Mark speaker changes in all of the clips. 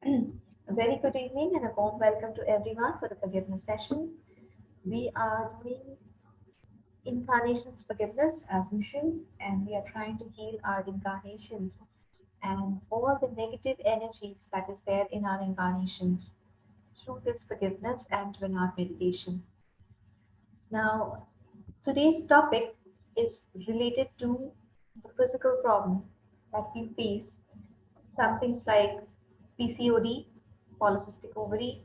Speaker 1: A very good evening and a warm welcome to everyone for the forgiveness session. We are doing incarnations forgiveness as usual, and we are trying to heal our incarnations and all the negative energies that is there in our incarnations through this forgiveness and through our meditation. Now, today's topic is related to the physical problem that we face. Some things like PCOD, polycystic ovary,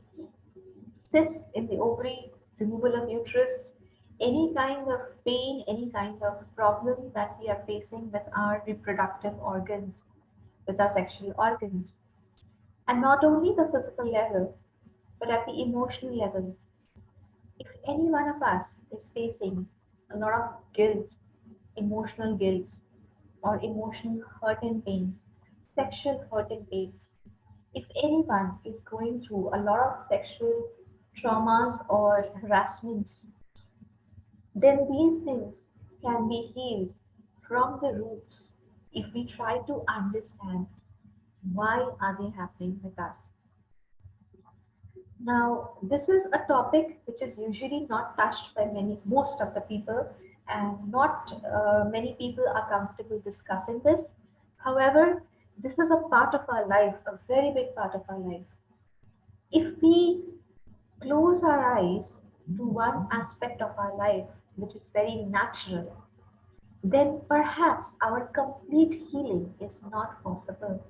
Speaker 1: cysts in the ovary, removal of uterus, any kind of pain, any kind of problem that we are facing with our reproductive organs, with our sexual organs. And not only the physical level, but at the emotional level. If any one of us is facing a lot of emotional guilt, or emotional hurt and pain, sexual hurt and pains, if anyone is going through a lot of sexual traumas or harassments, then these things can be healed from the roots if we try to understand why are they happening with us. Now, this is a topic which is usually not touched by most of the people, and not many people are comfortable discussing this. However, this is a part of our life, a very big part of our life. If we close our eyes to one aspect of our life, which is very natural, then perhaps our complete healing is not possible.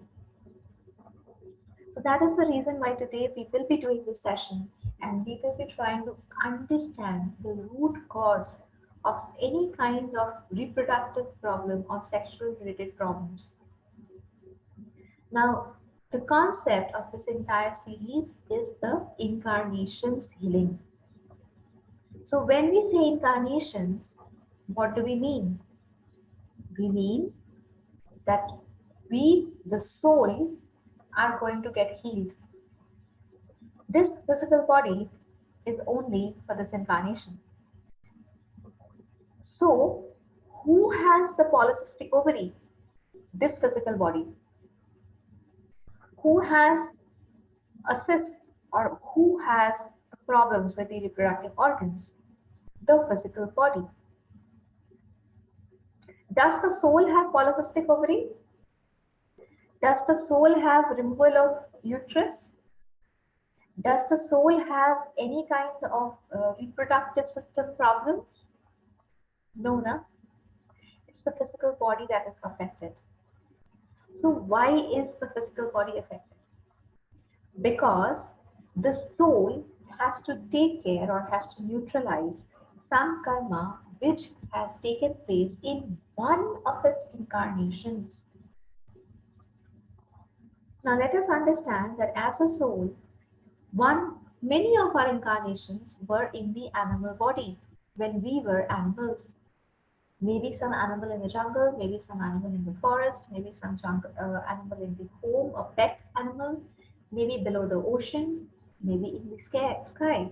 Speaker 1: So that is the reason why today we will be doing this session and we will be trying to understand the root cause of any kind of reproductive problem or sexual related problems. Now, the concept of this entire series is the incarnations healing. So when we say incarnations, what do we mean? We mean that we, the soul, are going to get healed. This physical body is only for this incarnation. So, who has the polycystic ovary? This physical body. Who has a cyst or who has problems with the reproductive organs? The physical body. Does the soul have polycystic ovary? Does the soul have removal of uterus? Does the soul have any kind of reproductive system problems? No, no. It's the physical body that is affected. So why is the physical body affected? Because the soul has to take care or has to neutralize some karma which has taken place in one of its incarnations. Now let us understand that as a soul, many of our incarnations were in the animal body when we were animals. Maybe some animal in the jungle, maybe some animal in the forest, maybe some animal in the home, a pet animal, maybe below the ocean, maybe in the sky.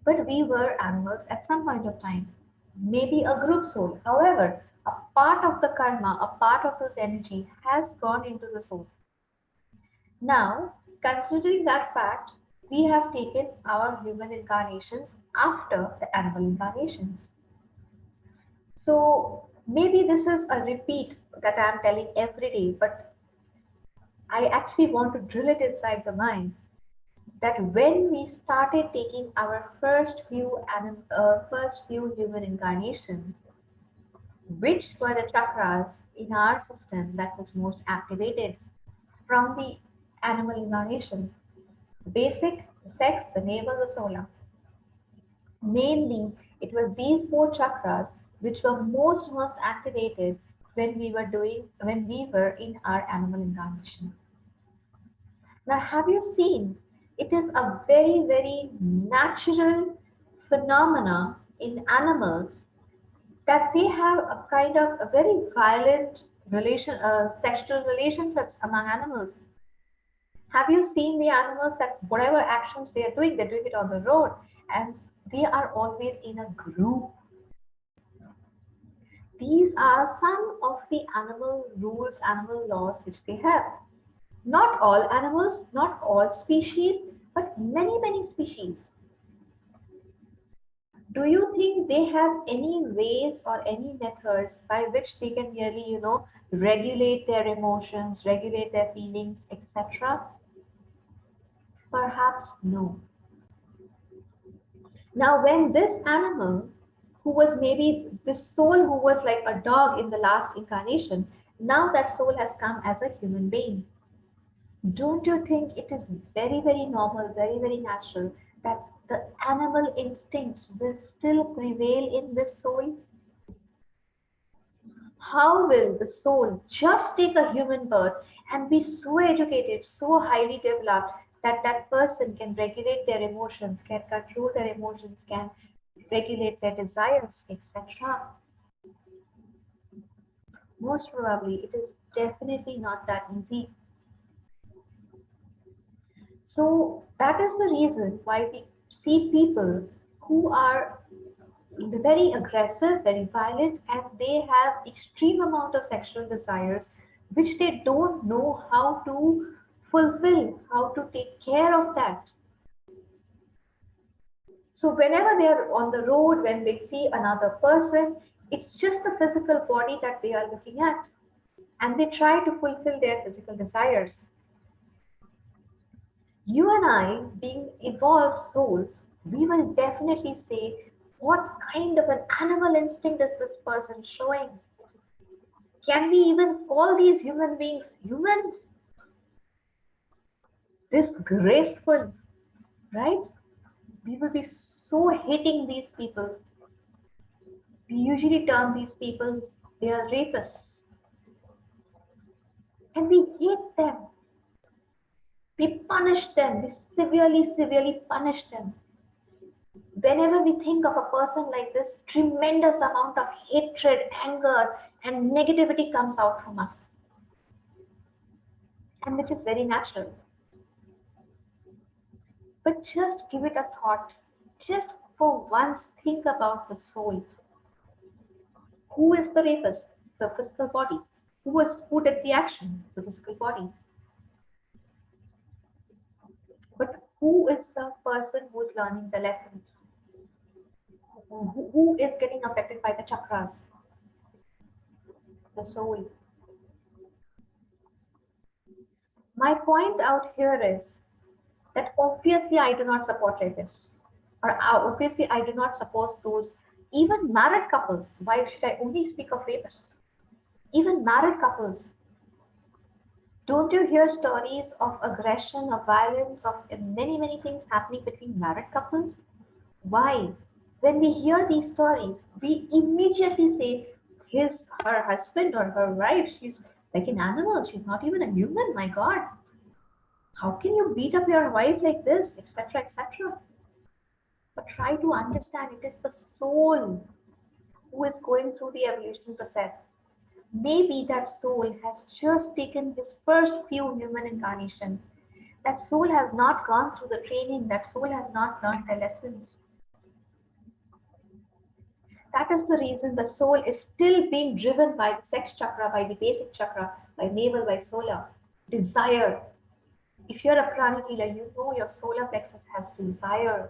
Speaker 1: But we were animals at some point of time, maybe a group soul. However, a part of the karma, a part of this energy has gone into the soul. Now, considering that fact, we have taken our human incarnations after the animal incarnations. So maybe this is a repeat that I'm telling every day, but I actually want to drill it inside the mind that when we started taking our first few human incarnations, which were the chakras in our system that was most activated from the animal incarnation? The basic, the sex, the navel, the solar. Mainly, it was these four chakras which were most activated when we were in our animal incarnation. Now, have you seen? It is a very natural phenomena in animals that they have a kind of a very violent sexual relationships among animals. Have you seen the animals that whatever actions they're doing it on the road, and they are always in a group. These are some of the animal rules, animal laws which they have. Not all animals, not all species, but many, many species. Do you think they have any ways or any methods by which they can really, regulate their emotions, regulate their feelings, etc.? Perhaps no. Now, when this animal, who was maybe this soul who was like a dog in the last incarnation, now that soul has come as a human being. Don't you think it is very, very normal, very, very natural that the animal instincts will still prevail in this soul? How will the soul just take a human birth and be so educated, so highly developed that that person can regulate their emotions, can control their emotions, can regulate their desires, etc.? Most probably, it is definitely not that easy. So, that is the reason why we see people who are very aggressive, very violent, and they have extreme amount of sexual desires, which they don't know how to fulfill, how to take care of that. So whenever they are on the road, when they see another person, it's just the physical body that they are looking at, and they try to fulfill their physical desires. You and I, being evolved souls, we will definitely say, what kind of an animal instinct is this person showing? Can we even call these human beings humans? Disgraceful, right? We will be so hating these people. We usually term these people, they are rapists. And we hate them. We punish them. We severely, severely punish them. Whenever we think of a person like this, tremendous amount of hatred, anger, and negativity comes out from us. And which is very natural. But just give it a thought. Just for once think about the soul. Who is the rapist? The physical body. Who did the action? The physical body. But who is the person who is learning the lessons? Who is getting affected by the chakras? The soul. My point out here is that obviously I do not support rapists. Or obviously I do not support those even married couples. Why should I only speak of rapists? Even married couples. Don't you hear stories of aggression, of violence, of many, many things happening between married couples? Why? When we hear these stories, we immediately say, her husband or her wife, she's like an animal, she's not even a human, my God. How can you beat up your wife like this, etc., etc.? But try to understand it is the soul who is going through the evolution process. Maybe that soul has just taken his first few human incarnations. That soul has not gone through the training, that soul has not learned the lessons. That is the reason the soul is still being driven by the sex chakra, by the basic chakra, by navel, by solar. Desire. If you're a pranic healer, you know your solar plexus has desire.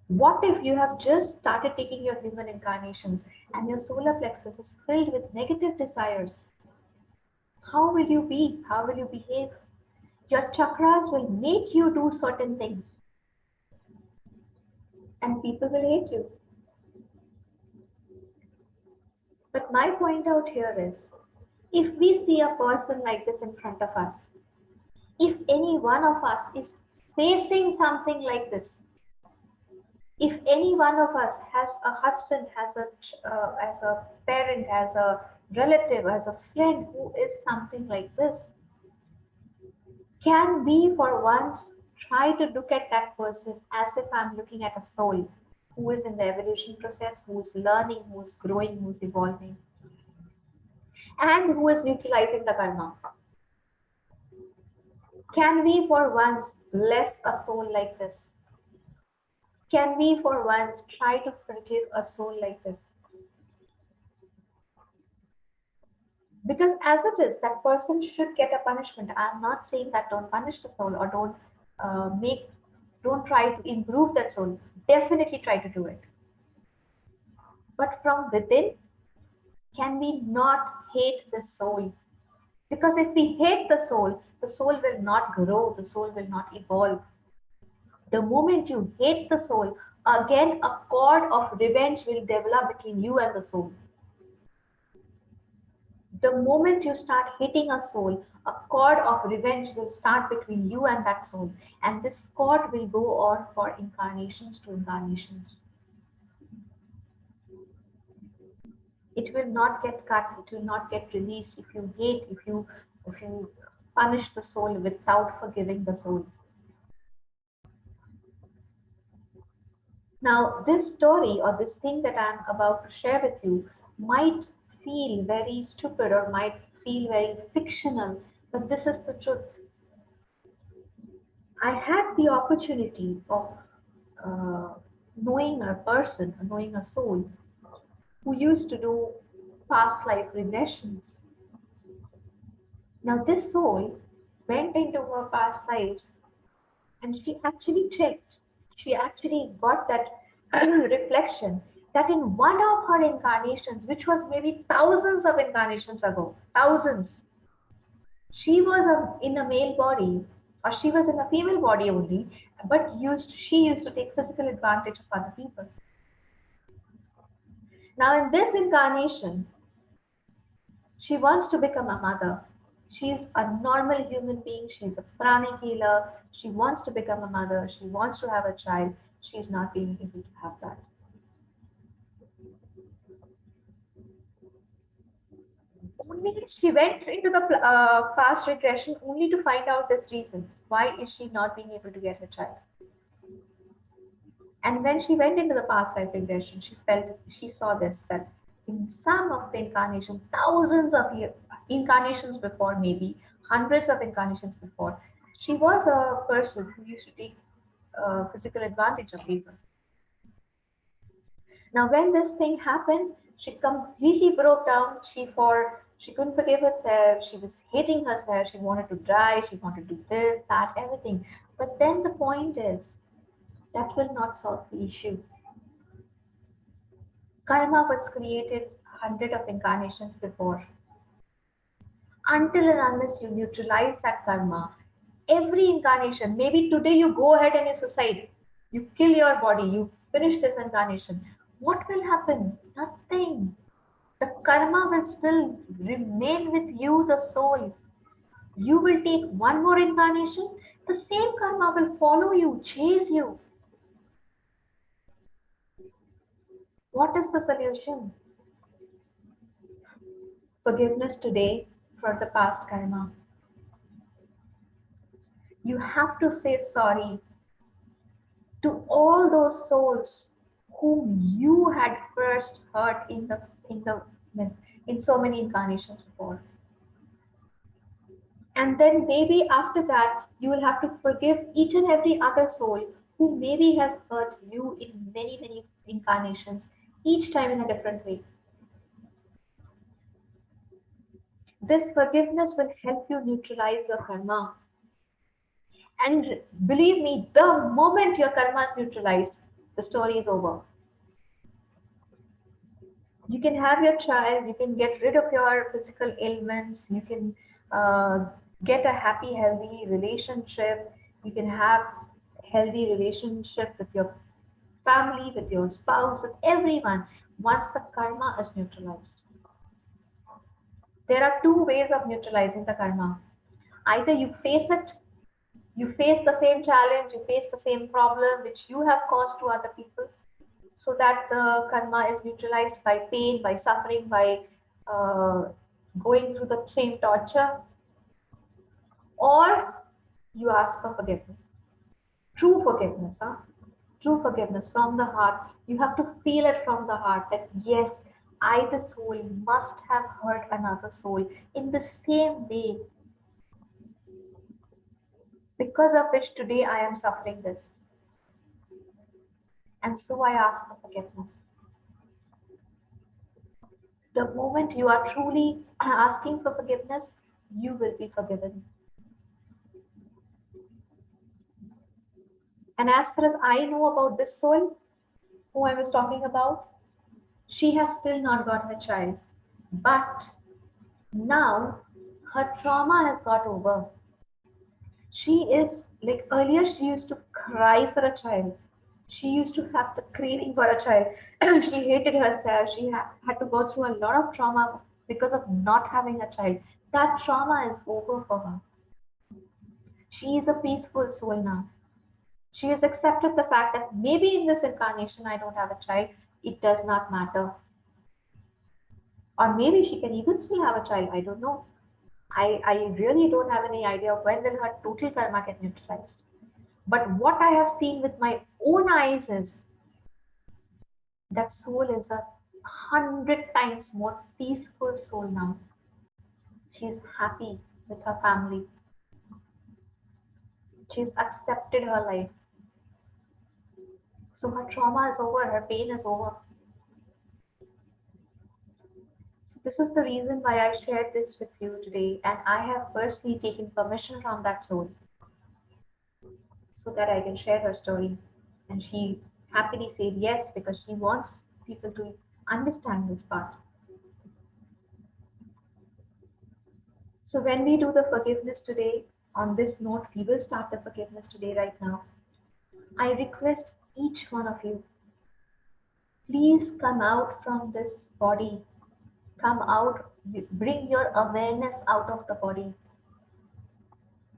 Speaker 1: What if you have just started taking your human incarnations and your solar plexus is filled with negative desires? How will you be? How will you behave? Your chakras will make you do certain things and people will hate you. But my point out here is if we see a person like this in front of us, if any one of us is facing something like this, if any one of us has a husband, as a parent, as a relative, as a friend who is something like this, can we for once try to look at that person as if I'm looking at a soul who is in the evolution process, who is learning, who is growing, who is evolving, and who is neutralizing the karma? Can we for once bless a soul like this? Can we for once try to forgive a soul like this? Because as it is, that person should get a punishment. I'm not saying that don't punish the soul or make, don't try to improve that soul. Definitely try to do it. But from within, can we not hate the soul? Because if we hate the soul will not grow, the soul will not evolve. The moment you hate the soul, again a cord of revenge will develop between you and the soul. The moment you start hating a soul, a cord of revenge will start between you and that soul. And this cord will go on for incarnations to incarnations. It will not get cut, it will not get released if you hate, if you punish the soul without forgiving the soul. Now, this story or this thing that I'm about to share with you might feel very stupid or might feel very fictional, but this is the truth. I had the opportunity of uh, knowing a person, knowing a soul who used to do past life regressions. Now, this soul went into her past lives and she actually checked. She actually got that reflection that in one of her incarnations, which was maybe thousands of incarnations ago, thousands, she was in a male body or she was in a female body only, but she used to take physical advantage of other people. Now, in this incarnation, she wants to become a mother. She's a normal human being. She's a pranic healer. She wants to become a mother. She wants to have a child. She's not being able to have that. Only she went into the past regression only to find out this reason. Why is she not being able to get her child? And when she went into the past life regression, she saw this that in some of the incarnations, thousands of incarnations before, maybe hundreds of incarnations before, she was a person who used to take physical advantage of people. Now, when this thing happened, she completely broke down. She couldn't forgive herself. She was hating herself. She wanted to die. She wanted to do this, that, everything. But then the point is, that will not solve the issue. Karma was created hundred of incarnations before. Until and unless you neutralize that karma, every incarnation, maybe today you go ahead and you suicide, you kill your body, you finish this incarnation. What will happen? Nothing. The karma will still remain with you, the soul. You will take one more incarnation, the same karma will follow you, chase you. What is the solution? Forgiveness today for the past karma. You have to say sorry to all those souls whom you had first hurt in so many incarnations before. And then maybe after that, you will have to forgive each and every other soul who maybe has hurt you in many, many incarnations, each time in a different way. This forgiveness will help you neutralize your karma. And believe me, the moment your karma is neutralized, the story is over. You can have your child, you can get rid of your physical ailments, you can uh, get a happy, healthy relationship, you can have healthy relationship with your family, with your spouse, with everyone once the karma is neutralized. There are two ways of neutralizing the karma. Either you face it, you face the same challenge, you face the same problem which you have caused to other people, so that the karma is neutralized by pain, by suffering, by uh, going through the same torture, or you ask for forgiveness. True forgiveness, huh? True forgiveness from the heart. You have to feel it from the heart that yes, I, the soul, must have hurt another soul in the same way, because of which today I am suffering this. And so I ask for forgiveness. The moment you are truly asking for forgiveness, you will be forgiven. And as far as I know about this soul, who I was talking about, she has still not gotten a child. But now her trauma has got over. She is like earlier, she used to cry for a child. She used to have the craving for a child. She hated herself. She had to go through a lot of trauma because of not having a child. That trauma is over for her. She is a peaceful soul now. She has accepted the fact that maybe in this incarnation I don't have a child. It does not matter. Or maybe she can even still have a child. I don't know. I really don't have any idea of when will her total karma get neutralized. But what I have seen with my own eyes is that soul is 100 times more peaceful soul now. She is happy with her family. She's accepted her life. So her trauma is over, her pain is over. So this is the reason why I shared this with you today, and I have firstly taken permission from that soul so that I can share her story. And she happily said yes because she wants people to understand this part. So when we do the forgiveness today, on this note, we will start the forgiveness today right now. I request each one of you, please come out from this body. Come out, bring your awareness out of the body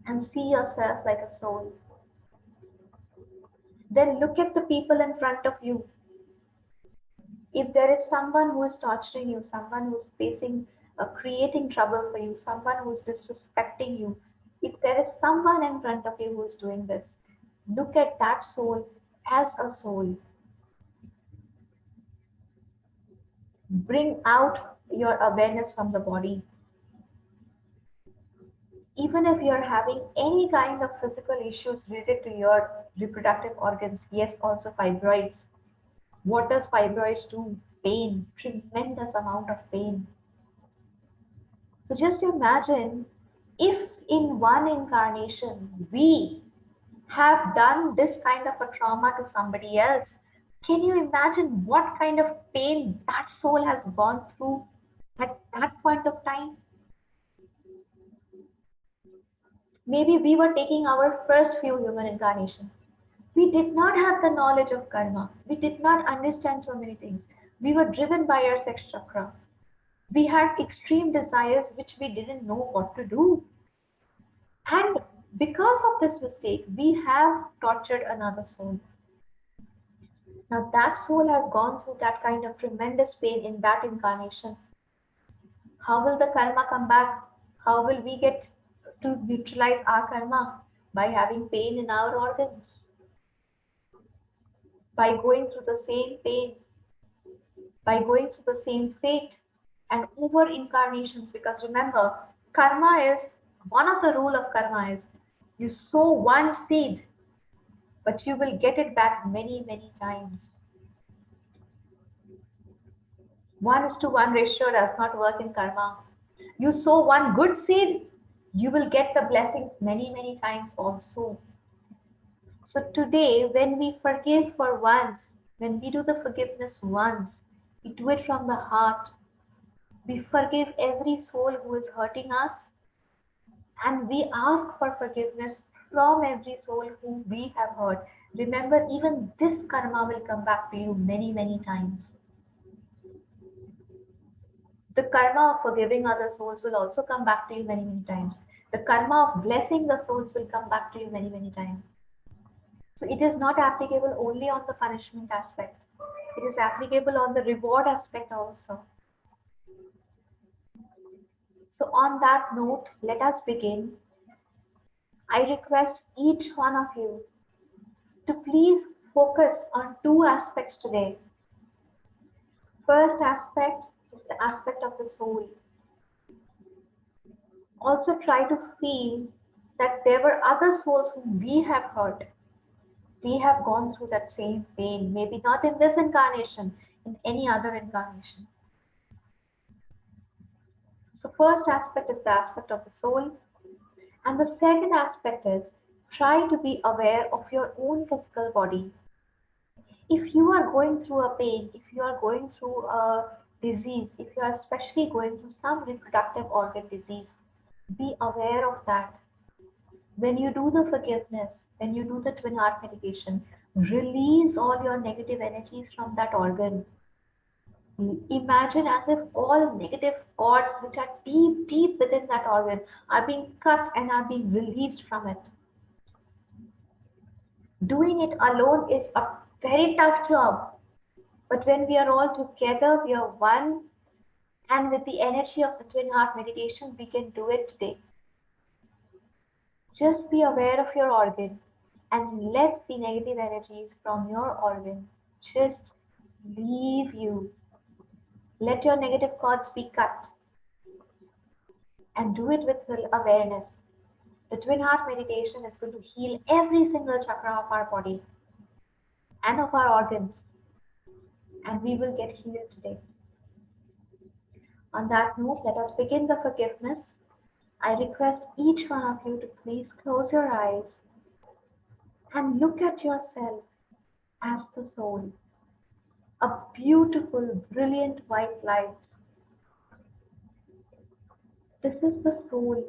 Speaker 1: and see yourself like a soul. Then look at the people in front of you. If there is someone who is torturing you, someone who is creating trouble for you, someone who is disrespecting you, if there is someone in front of you who is doing this, look at that soul as a soul. Bring out your awareness from the body. Even if you're having any kind of physical issues related to your reproductive organs, yes, also fibroids. What does fibroids do? Pain, tremendous amount of pain. So just imagine if in one incarnation we have done this kind of a trauma to somebody else. Can you imagine what kind of pain that soul has gone through at that point of time? Maybe we were taking our first few human incarnations. We did not have the knowledge of karma. We did not understand so many things. We were driven by our sex chakra. We had extreme desires which we didn't know what to do. And because of this mistake, we have tortured another soul. Now, that soul has gone through that kind of tremendous pain in that incarnation. How will the karma come back? How will we get to neutralize our karma? By having pain in our organs, by going through the same pain, by going through the same fate, and over incarnations. Because remember, karma is one of the rule of karma is you sow one seed, but you will get it back many, many times. 1:1 ratio does not work in karma. You sow one good seed, you will get the blessings many, many times also. So today, when we forgive for once, when we do the forgiveness once, we do it from the heart. We forgive every soul who is hurting us, and we ask for forgiveness from every soul whom we have hurt. Remember, even this karma will come back to you many, many times. The karma of forgiving other souls will also come back to you many, many times. The karma of blessing the souls will come back to you many, many times. So it is not applicable only on the punishment aspect. It is applicable on the reward aspect also. So on that note, let us begin. I request each one of you to please focus on two aspects today. First aspect is the aspect of the soul. Also try to feel that there were other souls whom we have hurt. We have gone through that same pain, maybe not in this incarnation, in any other incarnation. So, first aspect is the aspect of the soul, and the second aspect is try to be aware of your own physical body. If you are going through a pain, if you are going through a disease, if you are especially going through some reproductive organ disease, be aware of that. When you do the forgiveness, when you do the twin heart meditation, release all your negative energies from that organ. Imagine as if all negative cords which are deep, deep within that organ are being cut and are being released from it. Doing it alone is a very tough job, but when we are all together, we are one, and with the energy of the twin heart meditation, we can do it today. Just be aware of your organ and let the negative energies from your organ just leave you. Let your negative cords be cut and do it with full awareness. The twin heart meditation is going to heal every single chakra of our body and of our organs, and we will get healed today. On that note, let us begin the forgiveness. I request each one of you to please close your eyes and look at yourself as the soul, a beautiful, brilliant white light. This is the soul,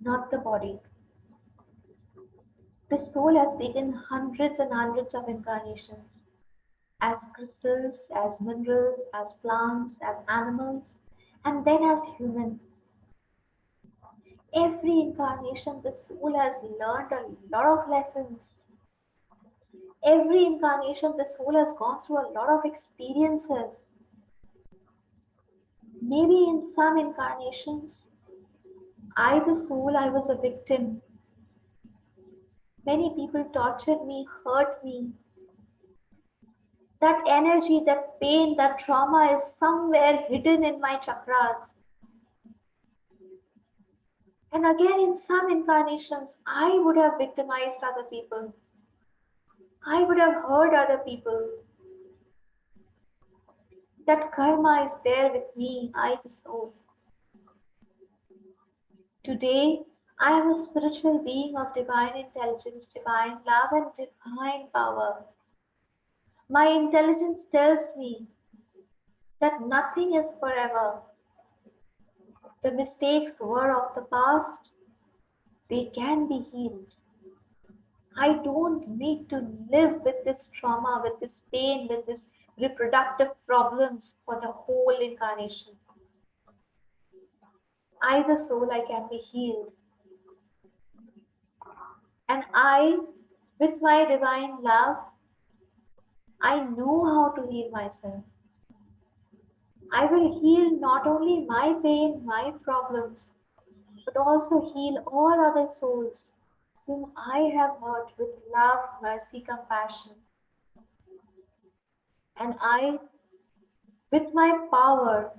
Speaker 1: not the body. The soul has taken hundreds and hundreds of incarnations as crystals, as minerals, as plants, as animals, and then as human. Every incarnation, the soul has learned a lot of lessons. Every incarnation, the soul has gone through a lot of experiences. Maybe in some incarnations, I, the soul, I was a victim. Many people tortured me, hurt me. That energy, that pain, that trauma is somewhere hidden in my chakras. And again, in some incarnations, I would have victimized other people. I would have hurt other people. That karma is there with me, I, the soul. Today, I am a spiritual being of divine intelligence, divine love, and divine power. My intelligence tells me that nothing is forever. The mistakes were of the past, they can be healed. I don't need to live with this trauma, with this pain, with this reproductive problems for the whole incarnation. I, the soul, I can be healed. And I, with my divine love, I know how to heal myself. I will heal not only my pain, my problems, but also heal all other souls whom I have hurt with love, mercy, compassion. And I, with my power,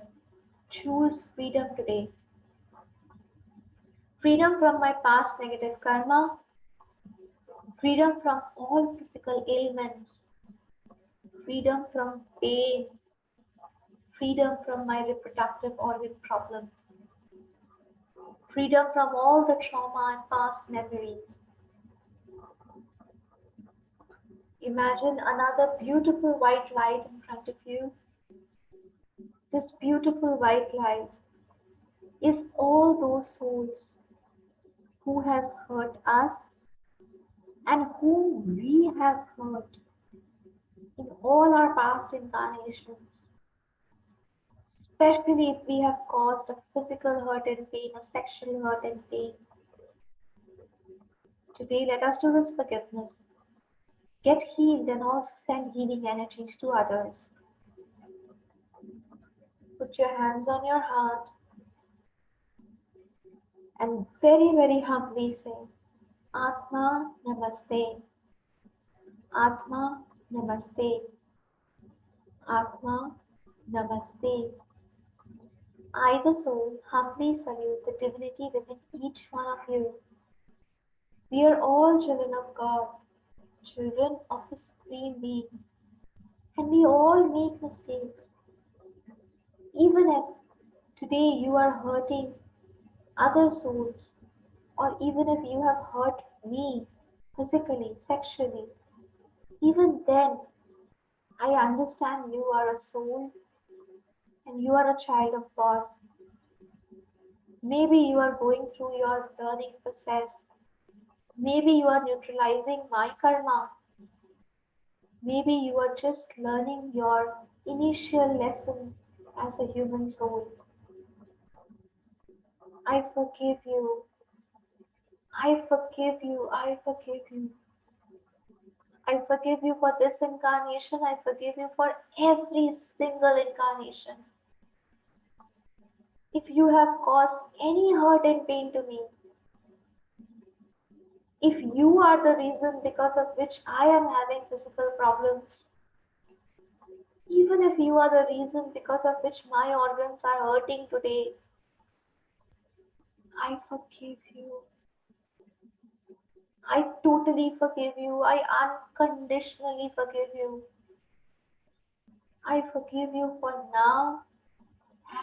Speaker 1: choose freedom today. Freedom from my past negative karma, freedom from all physical ailments, freedom from pain, freedom from my reproductive organ problems, freedom from all the trauma and past memories. Imagine another beautiful white light in front of you. This beautiful white light is all those souls who have hurt us and whom we have hurt in all our past incarnations. Especially if we have caused a physical hurt and pain, a sexual hurt and pain. Today, let us do this forgiveness. Get healed and also send healing energies to others. Put your hands on your heart and very, very humbly say, Atma Namaste, Atma Namaste, Atma Namaste. I, the soul, humbly salute the divinity within each one of you. We are all children of God, children of the Supreme Being, and we all make mistakes. Even if Today you are hurting other souls, or even if you have hurt me physically, sexually, even then I understand you are a soul and you are a child of God. Maybe you are going through your learning process. Maybe you are neutralizing my karma. Maybe you are just learning your initial lessons as a human soul. I forgive you. I forgive you. I forgive you. I forgive you for this incarnation. I forgive you for every single incarnation. If you have caused any hurt and pain to me, if you are the reason because of which I am having physical problems, even if you are the reason because of which my organs are hurting today, I forgive you. I totally forgive you. I unconditionally forgive you. I forgive you for now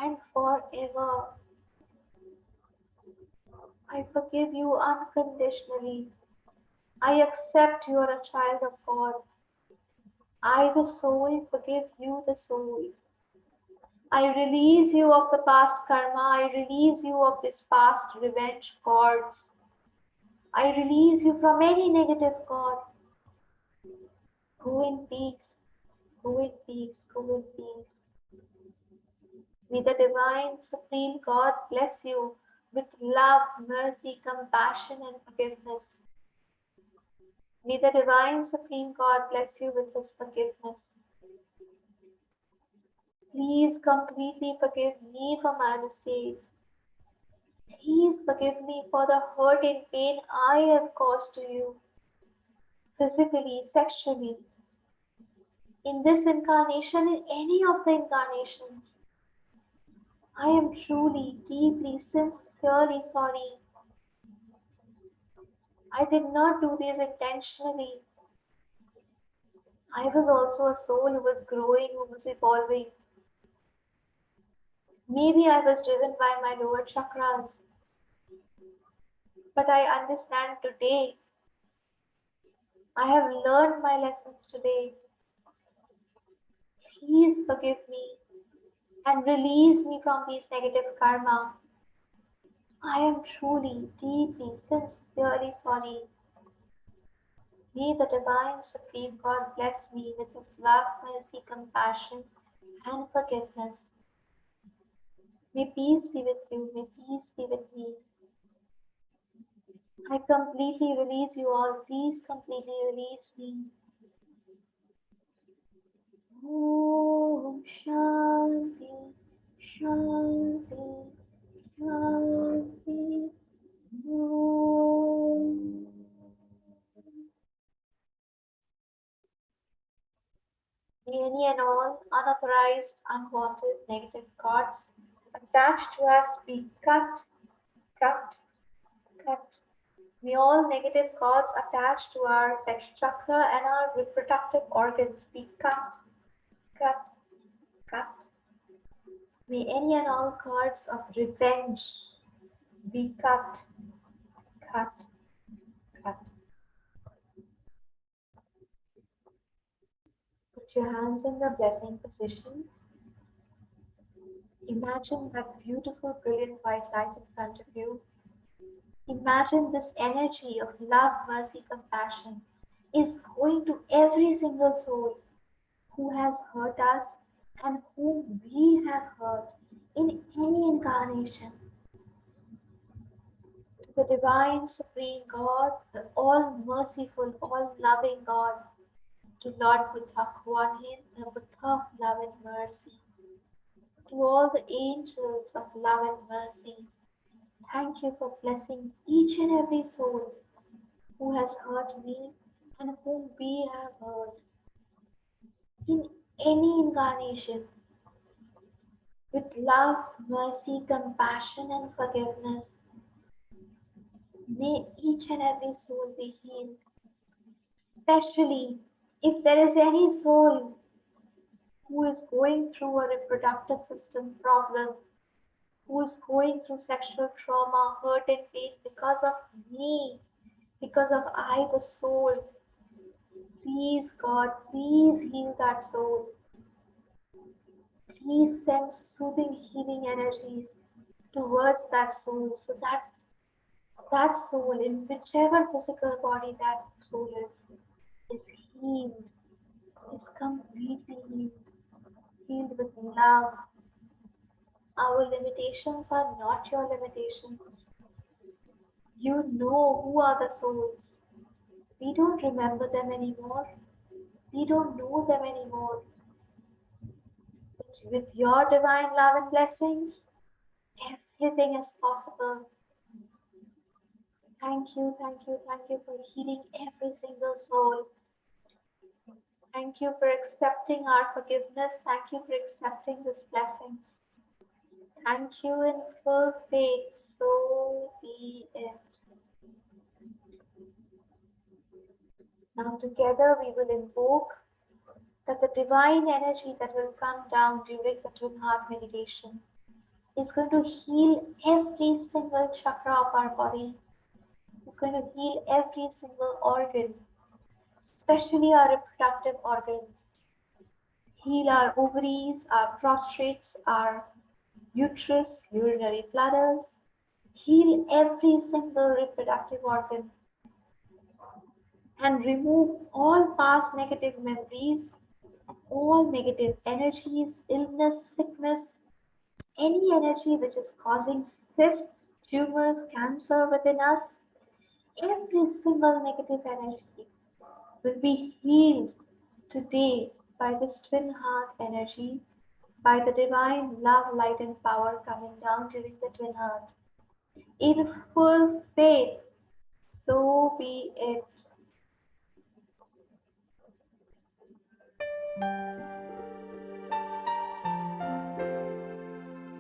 Speaker 1: and forever. I forgive you unconditionally. I accept you are a child of God. I, the soul, forgive you, the soul. I release you of the past karma. I release you of this past revenge cords. I release you from any negative cord. Go in peace. Go in peace. Go in peace. May the divine supreme God bless you with love, mercy, compassion, and forgiveness. May the divine supreme God bless you with his forgiveness. Please completely forgive me for my mistake. Please forgive me for the hurt and pain I have caused to you, physically, sexually, in this incarnation, in any of the incarnations. I am truly, deeply, sincerely sorry. I did not do this intentionally. I was also a soul who was growing, who was evolving. Maybe I was driven by my lower chakras, but I understand today. I have learned my lessons today. Please forgive me and release me from these negative karma. I am truly, deeply, sincerely sorry. May the divine supreme God bless me with his love, mercy, compassion, and forgiveness. May peace be with you. May peace be with me. I completely release you all. Please completely release me. Om Shanti, Shanti, Shanti. Om. May any and all unauthorized, unwanted, negative thoughts attached to us be cut, cut, cut. May all negative cords attached to our sex chakra and our reproductive organs be cut, cut, cut. May any and all cords of revenge be cut, cut, cut. Put your hands in the blessing position. Imagine that beautiful, brilliant white light in front of you. Imagine this energy of love, mercy, compassion is going to every single soul who has hurt us and whom we have hurt in any incarnation. To the divine, supreme God, the all merciful, all loving God, to Lord Buddha Kuan Yin, the Buddha of love and mercy, to all the angels of love and mercy. Thank you for blessing each and every soul who has hurt me and whom we have hurt in any incarnation with love, mercy, compassion, and forgiveness. May each and every soul be healed, especially if there is any soul who is going through a reproductive system problem. who's going through sexual trauma, hurt and pain because of me, because of I, the soul. Please, God, please heal that soul. Please send soothing, healing energies towards that soul so that that soul, in whichever physical body that soul is healed, is completely healed, healed with love. Our limitations are not your limitations. You know who are the souls. We don't remember them anymore. We don't know them anymore. But with your divine love and blessings, everything is possible. Thank you for healing every single soul. Thank you for accepting our forgiveness. Thank you for accepting this blessings. Thank you in full faith. So be it. Now together we will invoke that the divine energy that will come down during the twin heart meditation is going to heal every single chakra of our body. It's going to heal every single organ, especially our reproductive organs. Heal our ovaries, our prostrates, our uterus, urinary bladders. Heal every single reproductive organ and remove all past negative memories, all negative energies, illness, sickness, any energy which is causing cysts, tumors, cancer within us. Every single negative energy will be healed today by this twin heart energy, by the divine love, light, and power coming down during the twin heart. In full faith, so be it.